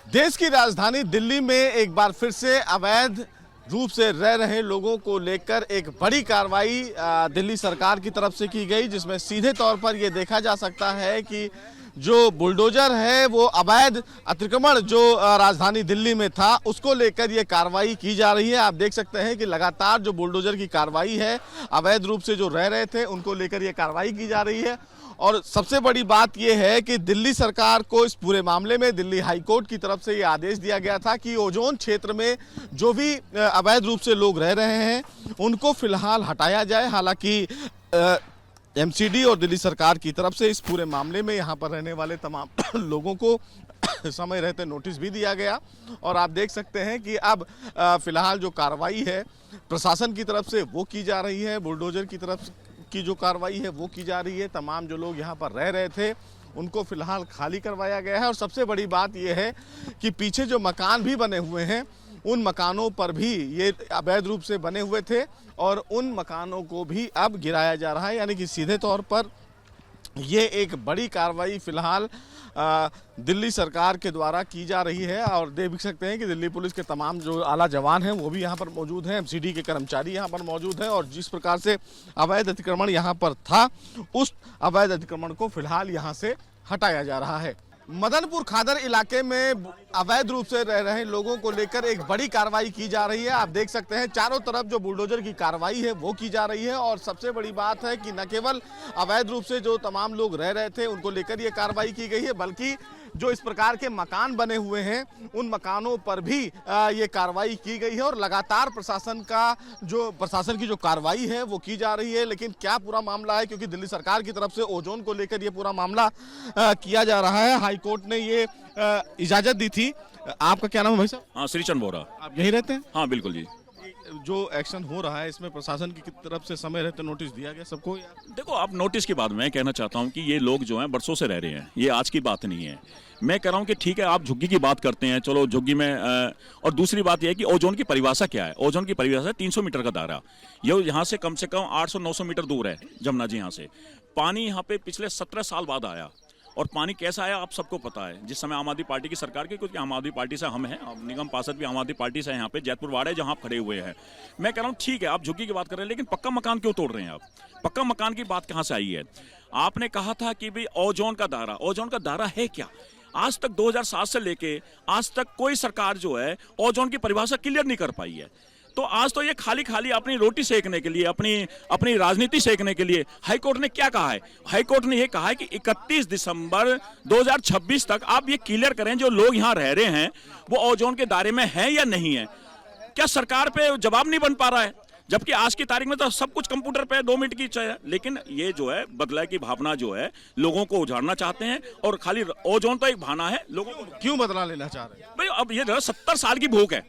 देश की राजधानी दिल्ली में एक बार फिर से अवैध रूप से रह रहे लोगों को लेकर एक बड़ी कार्रवाई दिल्ली सरकार की तरफ से की गई, जिसमें सीधे तौर पर यह देखा जा सकता है कि जो बुलडोजर है वो अवैध अतिक्रमण जो राजधानी दिल्ली में था उसको लेकर ये कार्रवाई की जा रही है। आप देख सकते हैं कि लगातार जो बुलडोजर की कार्रवाई है, अवैध रूप से जो रह रहे थे उनको लेकर ये कार्रवाई की जा रही है। और सबसे बड़ी बात यह है कि दिल्ली सरकार को इस पूरे मामले में दिल्ली हाई कोर्ट की तरफ से ये आदेश दिया गया था कि ओजोन क्षेत्र में जो भी अवैध रूप से लोग रह रहे हैं उनको फिलहाल हटाया जाए। हालांकि एमसीडी और दिल्ली सरकार की तरफ से इस पूरे मामले में यहाँ पर रहने वाले तमाम लोगों को समय रहते नोटिस भी दिया गया। और आप देख सकते हैं कि अब फिलहाल जो कार्रवाई है प्रशासन की तरफ से वो की जा रही है, बुलडोजर की तरफ की जो कार्रवाई है वो की जा रही है। तमाम जो लोग यहाँ पर रह रहे थे उनको फिलहाल खाली करवाया गया है। और सबसे बड़ी बात यह है कि पीछे जो मकान भी बने हुए हैं उन मकानों पर भी ये अवैध रूप से बने हुए थे और उन मकानों को भी अब गिराया जा रहा है। यानी कि सीधे तौर पर ये एक बड़ी कार्रवाई फिलहाल दिल्ली सरकार के द्वारा की जा रही है। और देख सकते हैं कि दिल्ली पुलिस के तमाम जो आला जवान हैं वो भी यहाँ पर मौजूद हैं, एमसीडी के कर्मचारी यहाँ पर मौजूद हैं। और जिस प्रकार से अवैध अतिक्रमण यहाँ पर था उस अवैध अतिक्रमण को फिलहाल यहाँ से हटाया जा रहा है। मदनपुर खादर इलाके में अवैध रूप से रह रहे लोगों को लेकर एक बड़ी कार्रवाई की जा रही है। आप देख सकते हैं चारों तरफ जो बुलडोजर की कार्रवाई है वो की जा रही है। और सबसे बड़ी बात है कि न केवल अवैध रूप से जो तमाम लोग रह रहे थे उनको लेकर ये कार्रवाई की गई है, बल्कि जो इस प्रकार के मकान बने हुए हैं उन मकानों पर भी ये कार्रवाई की गई है। और लगातार प्रशासन की जो कार्रवाई है वो की जा रही है। लेकिन क्या पूरा मामला है, क्योंकि दिल्ली सरकार की तरफ से ओजोन को लेकर ये पूरा मामला किया जा रहा है, हाई कोर्ट ने ये इजाजत दी थी। आपका क्या नाम है भाई साहब? हाँ, श्रीचंद बोरा। आप यहीं रहते हैं? हाँ बिल्कुल जी। जो एक्शन हो रहा है इसमें प्रशासन की तरफ से समय रहते नोटिस दिया गया सबको? देखो, आप नोटिस की बात मैं कहना चाहता हूँ कि ये लोग जो हैं बरसों से रह रहे हैं, ये आज की बात नहीं है। मैं कह रहा हूँ कि ठीक है, आप झुग्गी की बात करते हैं, चलो झुग्गी में और दूसरी बात यह है कि ओजोन की परिभाषा क्या है। ओजोन की परिभाषा है 300 मीटर का दायरा। ये यहाँ से कम 800-900 मीटर दूर है जमुना जी। यहाँ से पानी यहाँ पे पिछले 17 साल बाद आया। और पानी कैसा आया आप सबको पता है, जिस समय आम आदमी पार्टी की सरकार की, क्योंकि आम आदमी पार्टी से हम हैं, निगम पार्षद भी आम आदमी पार्टी से यहाँ पे जैतपुर वार्ड है जहाँ आप खड़े हुए हैं। मैं कह रहा हूँ ठीक है, आप झुग्गी की बात कर रहे हैं, लेकिन पक्का मकान क्यों तोड़ रहे हैं आप? पक्का मकान की बात कहाँ से आई है? आपने कहा था कि भाई ओजोन का दायरा है क्या? आज तक 2007 से लेके आज तक कोई सरकार जो है ओजोन की परिभाषा क्लियर नहीं कर पाई है। तो आज तो ये खाली अपनी रोटी सेकने के लिए, अपनी राजनीति सेकने के लिए हाई कोर्ट ने क्या कहा है? हाई कोर्ट ने ये कहा है कि 31 दिसंबर 2026 तक आप ये क्लियर करें जो लोग यहाँ रह रहे हैं वो ओजोन के दायरे में हैं या नहीं है। क्या सरकार पे जवाब नहीं बन पा रहा है? जबकि आज की तारीख में तो सब कुछ कंप्यूटर पे 2 मिनट की चाहिए। लेकिन ये जो है बदलाव की भावना जो है लोगों को उजाड़ना चाहते हैं। और खाली ओजोन तो एक बहाना है। लोगों को क्यों बदला लेना चाह रहे हैं भाई? अब ये 70 साल की भूख है,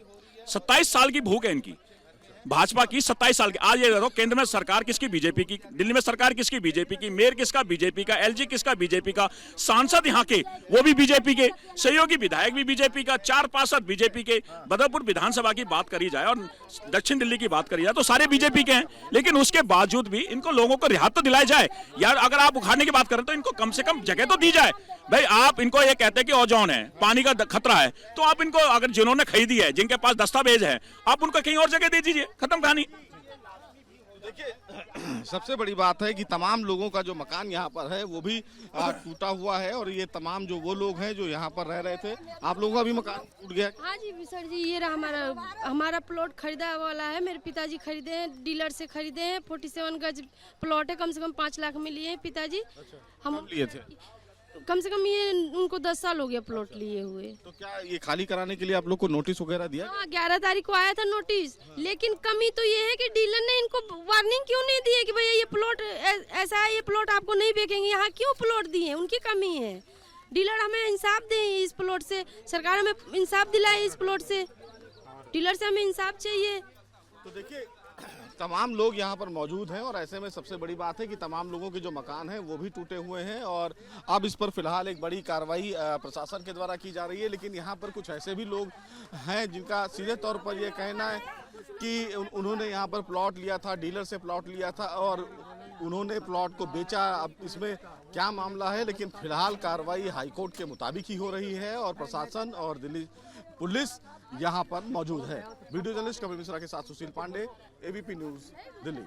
27 साल की भूख है इनकी, भाजपा की 27 साल की। आज ये देखो, केंद्र में सरकार किसकी? बीजेपी की। दिल्ली में सरकार किसकी? बीजेपी की। मेयर किसका? बीजेपी का। एलजी किसका? बीजेपी का। सांसद यहाँ के वो भी बीजेपी के, सहयोगी विधायक भी बीजेपी का, 4 पार्षद बीजेपी के। बदरपुर विधानसभा की बात करी जाए और दक्षिण दिल्ली की बात करी जाए तो सारे बीजेपी के हैं। लेकिन उसके बावजूद भी इनको लोगों को रियायत तो दिलाई जाए यार। अगर आप उखाड़ने की बात करें तो इनको कम से कम जगह तो दी जाए भाई। आप इनको ये कहते हैं कि ओजोन है, पानी का खतरा है, तो आप इनको अगर जिन्होंने खरीदी है, जिनके पास दस्तावेज है, आप उनको कहीं और जगह दे दीजिए, खत्म कहानी। देखिए, सबसे बड़ी बात है कि तमाम लोगों का जो मकान यहाँ पर है वो भी टूटा हुआ है। और ये तमाम जो वो लोग हैं जो यहाँ पर रह रहे थे, आप लोगों का भी मकान टूट गया? हाँ जी सर जी, ये रहा हमारा प्लॉट खरीदा वाला है। मेरे पिताजी खरीदे हैं, डीलर से खरीदे हैं। 47 गज प्लॉट है, कम से कम 5 लाख में लिए हैं पिताजी। हम लिए थे? कम से कम ये उनको 10 साल हो गया प्लॉट लिए हुए। तो क्या ये खाली कराने के लिए आप लोग को नोटिस वगैरह दिया? हाँ, 11 तारीख को आया था नोटिस। लेकिन कमी तो ये है कि डीलर ने इनको वार्निंग क्यों नहीं दी है कि भैया ये प्लॉट ऐसा है, ये प्लॉट आपको नहीं बेचेंगे। यहाँ क्यों प्लॉट दिए? उनकी कमी है। डीलर हमें इंसाफ दे इस प्लॉट से, सरकार हमें इंसाफ दिलाए इस प्लॉट से, डीलर से हमें इंसाफ चाहिए। तो देखिए, तमाम लोग यहाँ पर मौजूद हैं और ऐसे में सबसे बड़ी बात है कि तमाम लोगों के जो मकान हैं वो भी टूटे हुए हैं। और अब इस पर फिलहाल एक बड़ी कार्रवाई प्रशासन के द्वारा की जा रही है। लेकिन यहाँ पर कुछ ऐसे भी लोग हैं जिनका सीधे तौर पर ये कहना है कि उन्होंने यहाँ पर प्लॉट लिया था, डीलर से प्लॉट लिया था और उन्होंने प्लॉट को बेचा। अब इसमें क्या मामला है, लेकिन फिलहाल कार्रवाई हाईकोर्ट के मुताबिक ही हो रही है और प्रशासन और दिल्ली पुलिस यहां पर मौजूद है। वीडियो जर्नलिस्ट कपिल मिश्रा के साथ सुशील पांडे, एबीपी न्यूज, दिल्ली।